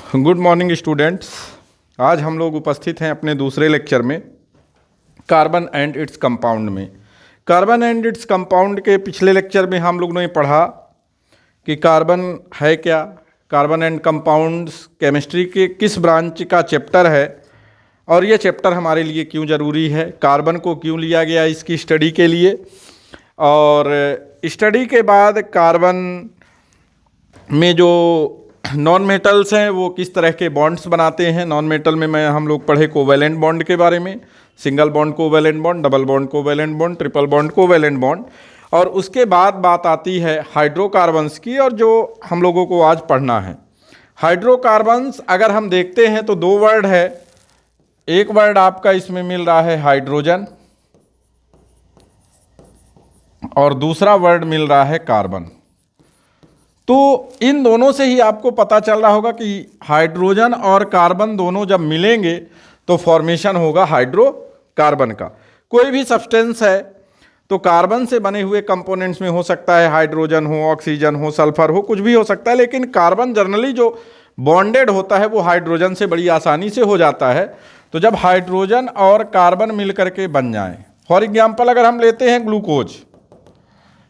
Good morning students. आज हम लोग उपस्थित हैं अपने दूसरे लेक्चर में कार्बन एंड इट्स कंपाउंड में। कार्बन एंड इट्स कंपाउंड के पिछले लेक्चर में हम लोग ने पढ़ा कि कार्बन है क्या, कार्बन एंड कंपाउंड्स केमिस्ट्री के किस ब्रांच का चैप्टर है और ये चैप्टर हमारे लिए क्यों ज़रूरी है, कार्बन को क्यों लिया गया इसकी स्टडी के लिए, और स्टडी के बाद कार्बन में जो नॉन मेटल्स हैं वो किस तरह के बॉन्ड्स बनाते हैं। नॉन मेटल में हम लोग पढ़े कोवैलेंट बॉन्ड के बारे में, single bond covalent bond, double bond covalent bond, triple bond covalent bond, और उसके बाद बात आती है हाइड्रोकार्बन्स की, और जो हम लोगों को आज पढ़ना है। हाइड्रोकार्बन्स अगर हम देखते हैं तो दो वर्ड है। एक वर्ड आपका इसमें मिल रहा है हाइड्रोजन और दूसरा वर्ड मिल रहा है कार्बन। तो इन दोनों से ही आपको पता चल रहा होगा कि हाइड्रोजन और कार्बन दोनों जब मिलेंगे तो फॉर्मेशन होगा हाइड्रोकार्बन का। कोई भी सब्सटेंस है तो कार्बन से बने हुए कंपोनेंट्स में हो सकता है हाइड्रोजन हो, ऑक्सीजन हो, सल्फर हो, कुछ भी हो सकता है, लेकिन कार्बन जनरली जो बॉन्डेड होता है वो हाइड्रोजन से बड़ी आसानी से हो जाता है। तो जब हाइड्रोजन और कार्बन मिल करके बन जाएं, फॉर एग्जाम्पल अगर हम लेते हैं ग्लूकोज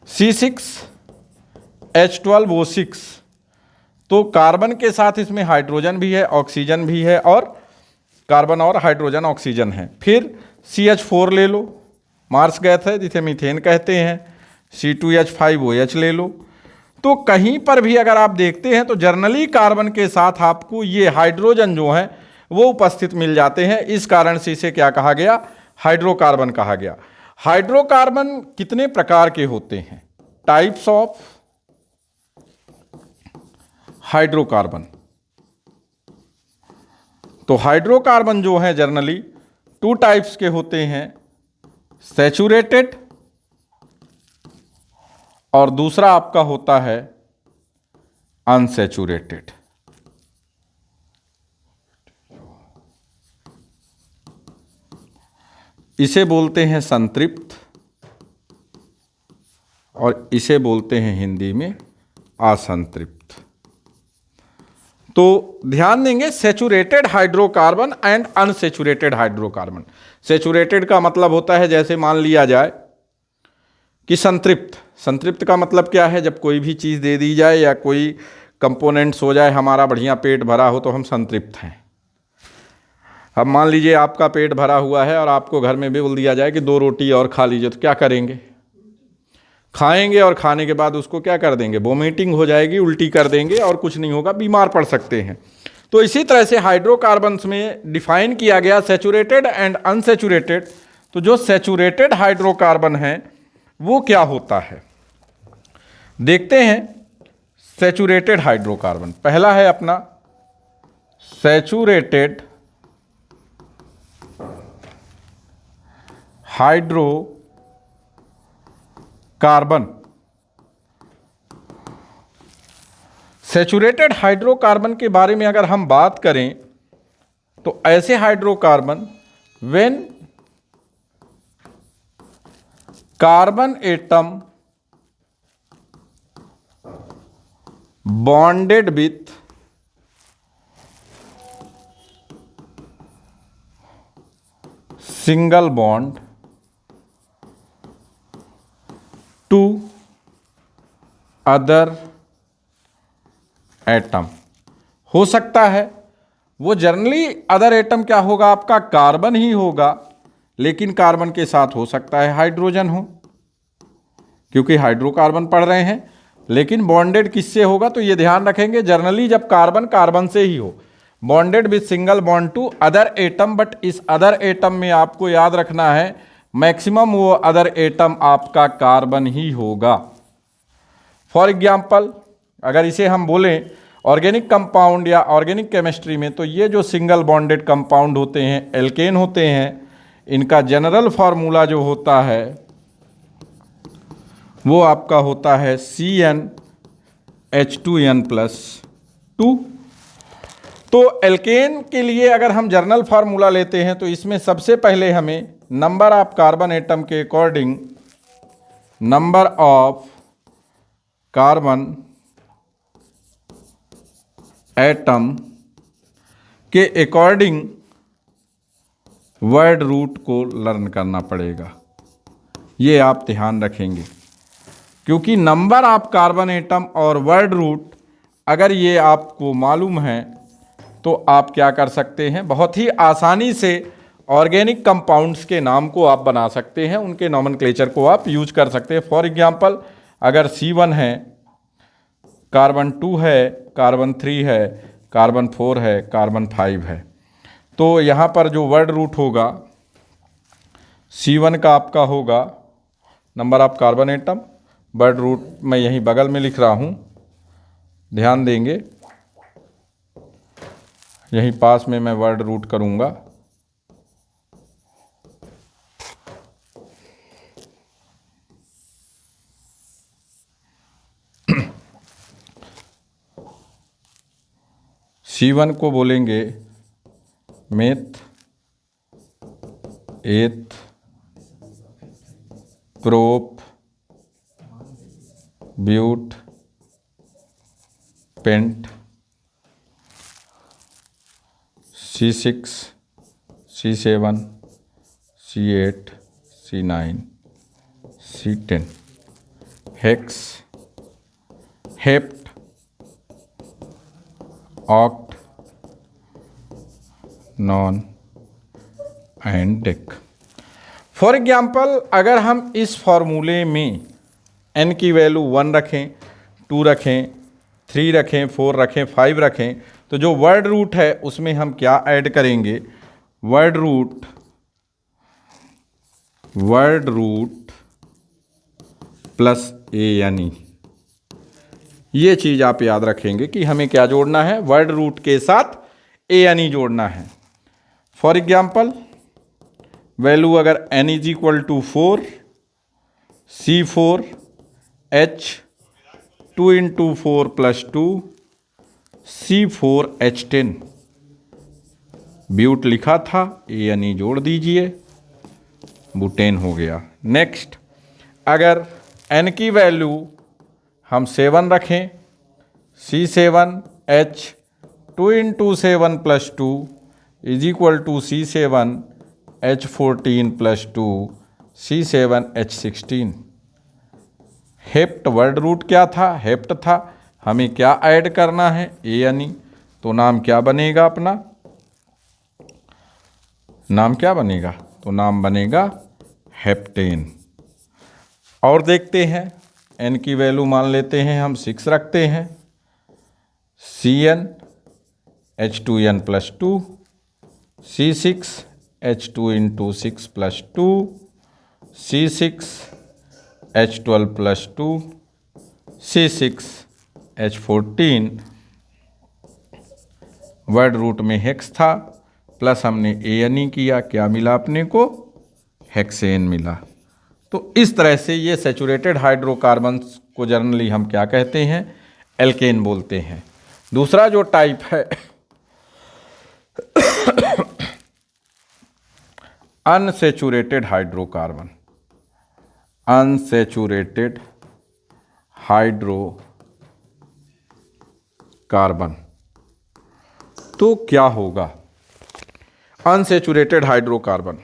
C6H12O6, तो कार्बन के साथ इसमें हाइड्रोजन भी है, ऑक्सीजन भी है, और कार्बन और हाइड्रोजन ऑक्सीजन है। फिर CH4 ले लो, मार्स गैस है जिसे मीथेन कहते हैं, C2H5OH ले लो। तो कहीं पर भी अगर आप देखते हैं तो जर्नली कार्बन के साथ आपको ये हाइड्रोजन जो है वो उपस्थित मिल जाते हैं। इस कारण से इसे क्या कहा गया, हाइड्रोकार्बन कहा गया। हाइड्रोकार्बन कितने प्रकार के होते हैं, टाइप्स ऑफ हाइड्रोकार्बन। तो हाइड्रोकार्बन जो है जनरली टू टाइप्स के होते हैं, सैचुरेटेड और दूसरा आपका होता है अनसैचुरेटेड। इसे बोलते हैं संतृप्त और इसे बोलते हैं हिंदी में असंतृप्त। तो ध्यान देंगे, saturated hydrocarbon and unsaturated hydrocarbon. Saturated का मतलब होता है, जैसे मान लिया जाए कि संतृप्त। संतृप्त का मतलब क्या है, जब कोई भी चीज़ दे दी जाए या कोई कंपोनेंट्स हो जाए, हमारा बढ़िया पेट भरा हो तो हम संतृप्त हैं। अब मान लीजिए आपका पेट भरा हुआ है और आपको घर में भी बोल दिया जाए कि 2 रोटी और खा लीजिए, तो क्या करेंगे, खाएंगे, और खाने के बाद उसको क्या कर देंगे, वोमिटिंग हो जाएगी, उल्टी कर देंगे और कुछ नहीं होगा, बीमार पड़ सकते हैं। तो इसी तरह से हाइड्रोकार्बन्स में डिफाइन किया गया सैचुरेटेड एंड अनसैचुरेटेड। तो जो सैचुरेटेड हाइड्रोकार्बन है वो क्या होता है, देखते हैं। सैचुरेटेड हाइड्रोकार्बन पहला है अपना सैचुरेटेड हाइड्रोकार्बन। सैचुरेटेड हाइड्रोकार्बन के बारे में अगर हम बात करें तो ऐसे hydrocarbon when carbon atom bonded with single bond to other atom. हो सकता है वो जनरली अदर एटम क्या होगा, आपका कार्बन ही होगा, लेकिन कार्बन के साथ हो सकता है हाइड्रोजन हो, क्योंकि हाइड्रोकार्बन पढ़ रहे हैं। लेकिन बॉन्डेड किससे होगा, तो ये ध्यान रखेंगे जनरली जब कार्बन कार्बन से ही हो, bonded with single bond to other atom. But इस अदर एटम में आपको याद रखना है मैक्सिमम वो अदर एटम आपका कार्बन ही होगा। फॉर एग्जाम्पल अगर इसे हम बोलें ऑर्गेनिक कंपाउंड या ऑर्गेनिक केमिस्ट्री में, तो ये जो सिंगल बॉन्डेड कंपाउंड होते हैं, एल्केन होते हैं, इनका जनरल फार्मूला जो होता है वो आपका होता है CnH2n+2। तो एल्केन के लिए अगर हम जनरल फार्मूला लेते हैं तो इसमें सबसे पहले हमें नंबर ऑफ कार्बन एटम के according number of carbon atom के अकॉर्डिंग वर्ड रूट को लर्न करना पड़ेगा। ये आप ध्यान रखेंगे, क्योंकि नंबर ऑफ कार्बन एटम और वर्ड रूट अगर ये आपको मालूम है तो आप क्या कर सकते हैं, बहुत ही आसानी से ऑर्गेनिक कंपाउंड्स के नाम को आप बना सकते हैं, उनके नॉमेनक्लेचर को आप यूज कर सकते हैं। फॉर एग्जांपल, अगर C1 है, कार्बन 2 है, कार्बन 3 है, कार्बन 4 है, कार्बन 5 है, तो यहाँ पर जो वर्ड रूट होगा C1 का आपका होगा number of carbon atom, word root मैं यहीं बगल में लिख रहा हूँ, ध्यान देंगे, यहीं पास में मैं वर्ड रूट करूँगा। C1 को बोलेंगे meth, eth, prop, but, pent. C6, C7, C8, C9, C10, hex, hept, oct, non and dec. For example, अगर हम इस फॉर्मूले में n की वैल्यू 1 रखें, 2 रखें, 3 रखें, 4 रखें, 5 रखें, तो जो वर्ड रूट है उसमें हम क्या ऐड करेंगे, वर्ड रूट प्लस ANE। ये चीज़ आप याद रखेंगे कि हमें क्या जोड़ना है, वर्ड रूट के साथ ANE जोड़ना है। फॉर एग्जाम्पल, वैल्यू अगर n is equal to 4, C4 H 2 into 4 plus 2 C4 H10, but लिखा था, ANE जोड़ दीजिए, बुटेन हो गया। नेक्स्ट, अगर n की वैल्यू हम 7 रखें, C7 H 2 into 7 plus 2 is equal to C7 H14 plus 2 C7 H16। Hept word root क्या था, हेप्ट था, हमें क्या ऐड करना है, ANE, तो नाम क्या बनेगा अपना, नाम क्या बनेगा, तो नाम बनेगा हेप्टेन। और देखते हैं, n की वैल्यू मान लेते हैं हम 6 रखते हैं, CN H2N plus 2 C6 H2 into 6 plus 2 C6 H12 plus 2 C6 H14, word root में हेक्स था, प्लस हमने ANE किया, क्या मिला अपने को, हेक्सेन मिला। तो इस तरह से ये सैचुरेटेड हाइड्रोकार्बन्स को जनरली हम क्या कहते हैं, एल्केन बोलते हैं। दूसरा जो टाइप है अनसैचुरेटेड हाइड्रोकार्बन, अनसैचुरेटेड हाइड्रोकार्बन, तो क्या होगा, अनसैचुरेटेड हाइड्रोकार्बन,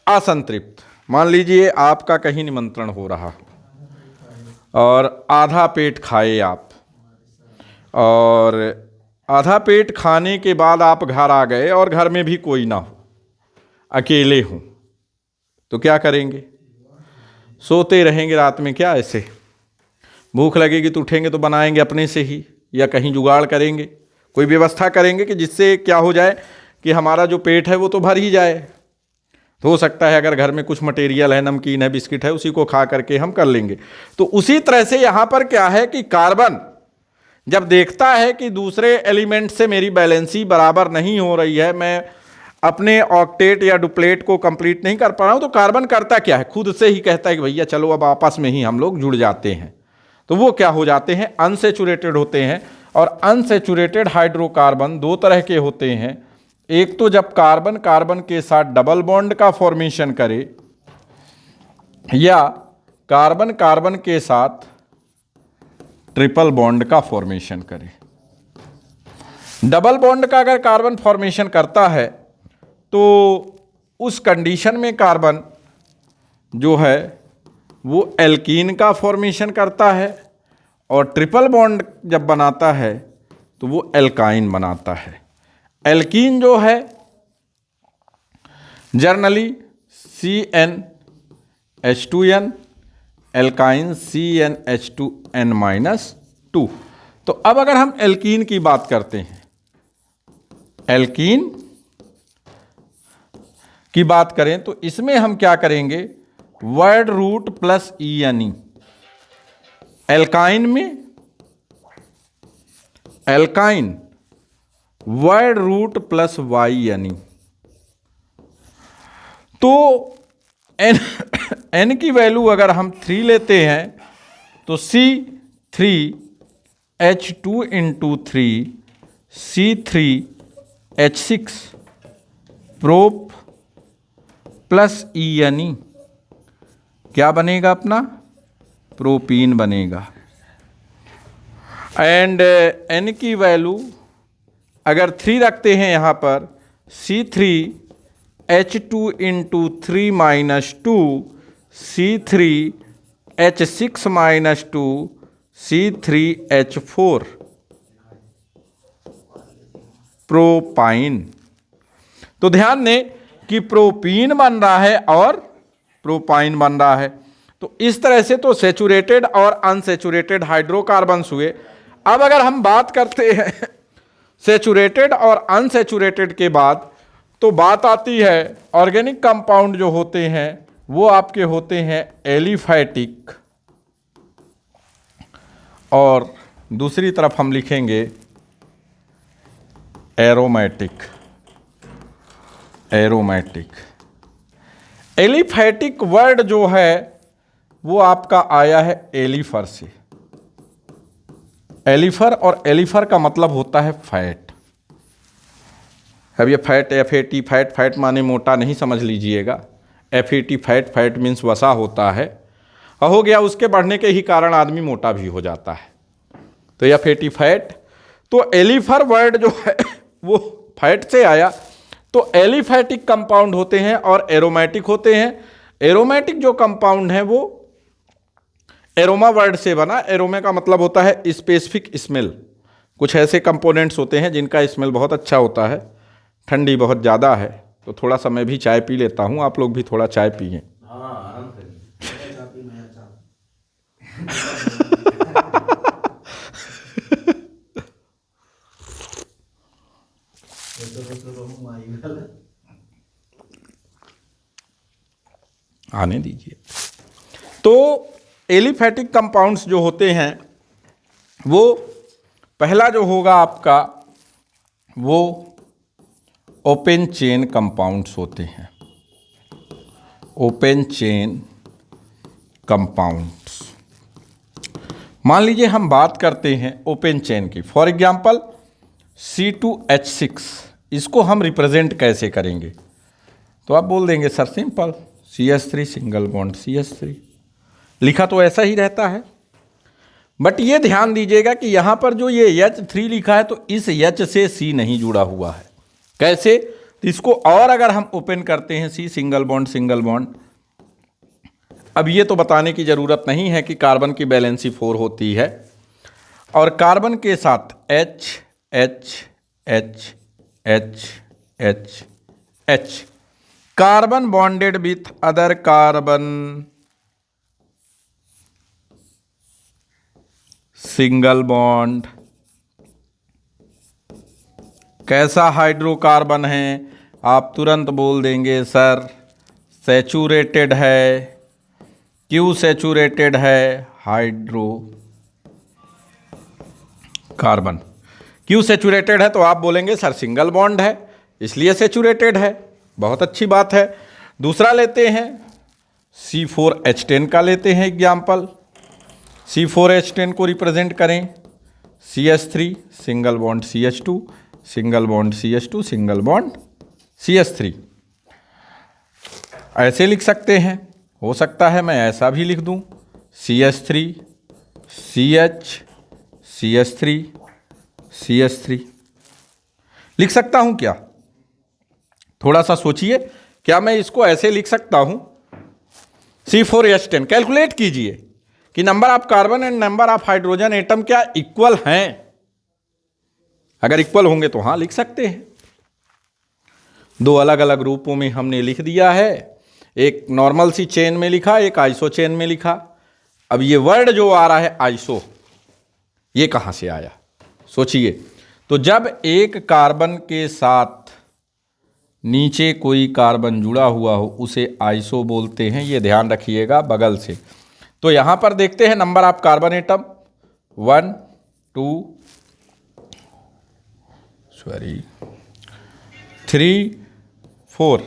असंतृप्त। मान लीजिए आपका कहीं निमंत्रण हो रहा और आधा पेट खाए आप, और आधा पेट खाने के बाद आप घर आ गए और घर में भी कोई ना हो, अकेले हों, तो क्या करेंगे, सोते रहेंगे रात में क्या, ऐसे भूख लगेगी तो उठेंगे तो बनाएंगे अपने से ही, या कहीं जुगाड़ करेंगे, कोई व्यवस्था करेंगे कि जिससे क्या हो जाए कि हमारा जो पेट है वो तो भर ही जाए। तो हो सकता है अगर घर में कुछ मटेरियल है, नमकीन है, बिस्किट है, उसी को खा करके हम कर लेंगे। तो उसी तरह से यहाँ पर क्या है कि कार्बन जब देखता है कि दूसरे एलिमेंट से मेरी बैलेंसी बराबर नहीं हो रही है, मैं अपने ऑक्टेट या डुप्लेट को कंप्लीट नहीं कर पा रहा हूँ, तो कार्बन करता क्या है, खुद से ही कहता है कि भैया चलो अब आपस में ही हम लोग जुड़ जाते हैं। तो वो क्या हो जाते हैं, अनसैचुरेटेड होते हैं। और अनसैचुरेटेड हाइड्रोकार्बन दो तरह के होते हैं, एक तो जब कार्बन कार्बन के साथ डबल बॉन्ड का फॉर्मेशन करे, या कार्बन कार्बन के साथ ट्रिपल बॉन्ड का फॉर्मेशन करे। डबल बॉन्ड का अगर कार्बन फॉर्मेशन करता है तो उस कंडीशन में कार्बन जो है वो एल्कीन का फॉर्मेशन करता है, और ट्रिपल बॉन्ड जब बनाता है तो वो एल्काइन बनाता है। एल्कीन जो है जनरली CnH2n, एल्काइन CnH2n-2। तो अब अगर हम एल्कीन की बात करते हैं, एल्कीन की बात करें तो इसमें हम क्या करेंगे, word root plus ENE। Alkyne में alkyne word root plus YNE। तो N की वैल्यू अगर हम 3 लेते हैं तो C3H2 into 3 C3H6 prop plus ENE क्या बनेगा, अपना प्रोपीन बनेगा। एंड N की वैल्यू अगर 3 रखते हैं यहाँ पर C3H2 into 3 minus 2 C3H6 minus 2 C3H4 propyne. तो ध्यान दें कि प्रोपीन बन रहा है और प्रोपाइन बन रहा है। तो इस तरह से तो सेचुरेटेड और अनसेचुरेटेड हाइड्रोकार्बन्स हुए। अब अगर हम बात करते हैं सेचुरेटेड और अनसेचुरेटेड के बाद, तो बात आती है ऑर्गेनिक कंपाउंड जो होते हैं वो आपके होते हैं एलिफैटिक, और दूसरी तरफ हम लिखेंगे एरोमेटिक। एरोमेटिक एलिफैटिक वर्ड जो है वो आपका आया है एलिफर से। एलिफर, और एलिफर का मतलब होता है फैट। अब ये फैट FAT फैट, फैट माने मोटा नहीं समझ लीजिएगा। FAT फैट, फैट मीन्स वसा होता है, और हो गया उसके बढ़ने के ही कारण आदमी मोटा भी हो जाता है। तो FAT फैट, तो एलिफर वर्ड जो है वो फैट से आया। तो एलिफैटिक कंपाउंड होते हैं और एरोमेटिक होते हैं। एरोमेटिक जो कंपाउंड है वो एरोमा वर्ड से बना। एरोमा का मतलब होता है स्पेसिफिक स्मेल। कुछ ऐसे कंपोनेंट्स होते हैं जिनका स्मेल बहुत अच्छा होता है। ठंडी बहुत ज़्यादा है तो थोड़ा सा मैं भी चाय पी लेता हूँ, आप लोग भी थोड़ा चाय पिए। आने दीजिए। तो एलिफैटिक कंपाउंड्स जो होते हैं वो पहला जो होगा आपका वो ओपन चेन कंपाउंड्स होते हैं। ओपन चेन कंपाउंड्स, मान लीजिए हम बात करते हैं ओपन चेन की। फॉर एग्जांपल C2H6, इसको हम रिप्रेजेंट कैसे करेंगे? तो आप बोल देंगे sir simple, CH3 single bond CH3। लिखा तो ऐसा ही रहता है, बट ये ध्यान दीजिएगा कि यहाँ पर जो ये H3 लिखा है तो इस H से C नहीं जुड़ा हुआ है। कैसे? तो इसको और अगर हम ओपन करते हैं C single bond single bond. अब ये तो बताने की ज़रूरत नहीं है कि कार्बन की वैलेंसी 4 होती है, और कार्बन के साथ H H H H H H carbon bonded with other carbon single bond. कैसा हाइड्रोकार्बन है? आप तुरंत बोल देंगे सर सैचुरेटेड है। क्यों सैचुरेटेड है? हाइड्रो कार्बन क्यों सैचुरेटेड है? तो आप बोलेंगे सर सिंगल बॉन्ड है इसलिए सैचुरेटेड है। बहुत अच्छी बात है। दूसरा लेते हैं C4H10 का लेते हैं एग्जाम्पल। C4H10 को रिप्रेजेंट करें CH3 single bond CH2 single bond CH2 single bond CH3। ऐसे लिख सकते हैं, हो सकता है मैं ऐसा भी लिख दूं CH3 CH CH3 CH3। लिख सकता हूं क्या? थोड़ा सा सोचिए, क्या मैं इसको ऐसे लिख सकता हूं? C4H10 कैलकुलेट कीजिए कि number of carbon and number of hydrogen atom क्या इक्वल हैं? अगर इक्वल होंगे तो हां लिख सकते हैं। दो अलग अलग रूपों में हमने लिख दिया है, एक नॉर्मल सी चेन में लिखा, एक आइसो चेन में लिखा। अब ये वर्ड जो आ रहा है आइसो, ये कहां से आया? सोचिए। तो जब एक कार्बन के साथ नीचे कोई कार्बन जुड़ा हुआ हो उसे आइसो बोलते हैं, ये ध्यान रखिएगा बगल से। तो यहां पर देखते हैं नंबर ऑफ कार्बन एटम 1 2 3 4,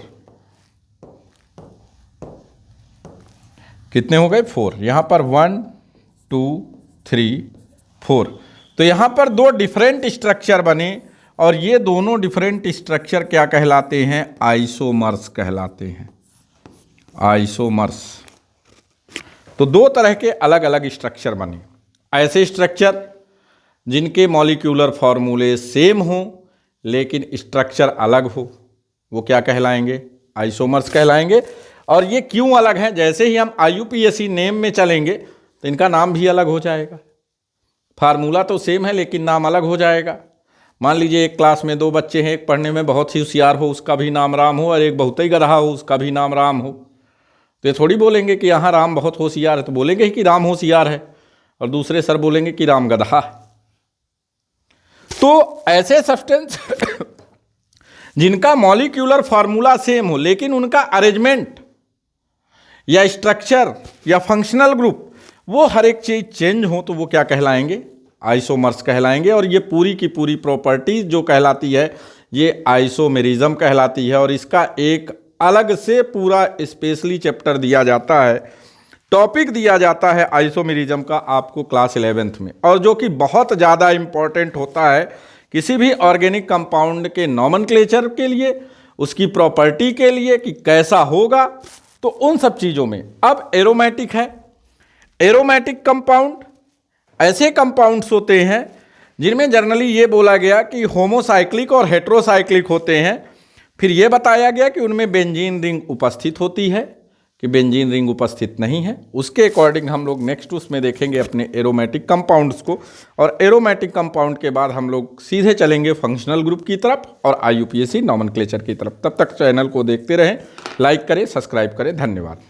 कितने हो गए? 4। यहां पर 1 2 3 4। तो यहां पर दो डिफरेंट स्ट्रक्चर बने और ये दोनों डिफरेंट स्ट्रक्चर क्या कहलाते हैं? आइसोमर्स कहलाते हैं। आइसोमर्स। तो दो तरह के अलग अलग स्ट्रक्चर बने। ऐसे स्ट्रक्चर जिनके मॉलिक्यूलर फॉर्मूले सेम हो लेकिन स्ट्रक्चर अलग हो, वो क्या कहलाएंगे? आइसोमर्स कहलाएंगे। और ये क्यों अलग हैं? जैसे ही हम IUPAC नेम में चलेंगे तो इनका नाम भी अलग हो जाएगा। फार्मूला तो सेम है लेकिन नाम अलग हो जाएगा। मान लीजिए एक क्लास में दो बच्चे हैं, एक पढ़ने में बहुत ही होशियार हो उसका भी नाम राम हो, और एक बहुत ही गधा हो उसका भी नाम राम हो। तो ये थोड़ी बोलेंगे कि यहाँ राम बहुत होशियार है, तो बोलेंगे ही कि राम होशियार है, और दूसरे सर बोलेंगे कि राम गधा है। तो ऐसे सब्सटेंस जिनका मॉलिक्यूलर फार्मूला सेम हो लेकिन उनका अरेंजमेंट या स्ट्रक्चर या फंक्शनल ग्रुप वो हर एक चीज चेंज हो, तो वो क्या कहलाएंगे? आइसोमर्स कहलाएंगे। और ये पूरी की पूरी प्रॉपर्टीज जो कहलाती है ये आइसोमेरिज्म कहलाती है। और इसका एक अलग से पूरा स्पेशली चैप्टर दिया जाता है, टॉपिक दिया जाता है आइसोमेरिज्म का आपको क्लास 11th में, और जो कि बहुत ज़्यादा इंपॉर्टेंट होता है किसी भी ऑर्गेनिक कंपाउंड के नॉमेनक्लेचर के लिए, उसकी प्रॉपर्टी के लिए कि कैसा होगा, तो उन सब चीज़ों में। अब एरोमेटिक है। एरोमेटिक कंपाउंड ऐसे कंपाउंड्स होते हैं जिनमें जनरली ये बोला गया कि होमोसाइक्लिक और हेट्रोसाइक्लिक होते हैं। फिर ये बताया गया कि उनमें बेंजीन रिंग उपस्थित होती है कि बेंजीन रिंग उपस्थित नहीं है। उसके अकॉर्डिंग हम लोग नेक्स्ट उसमें देखेंगे अपने एरोमेटिक कंपाउंड्स को, और एरोमेटिक कंपाउंड के बाद हम लोग सीधे चलेंगे फंक्शनल ग्रुप की तरफ और IUPAC नॉमेनक्लेचर की तरफ। तब तक चैनल को देखते रहें, लाइक करें, सब्सक्राइब करें। धन्यवाद।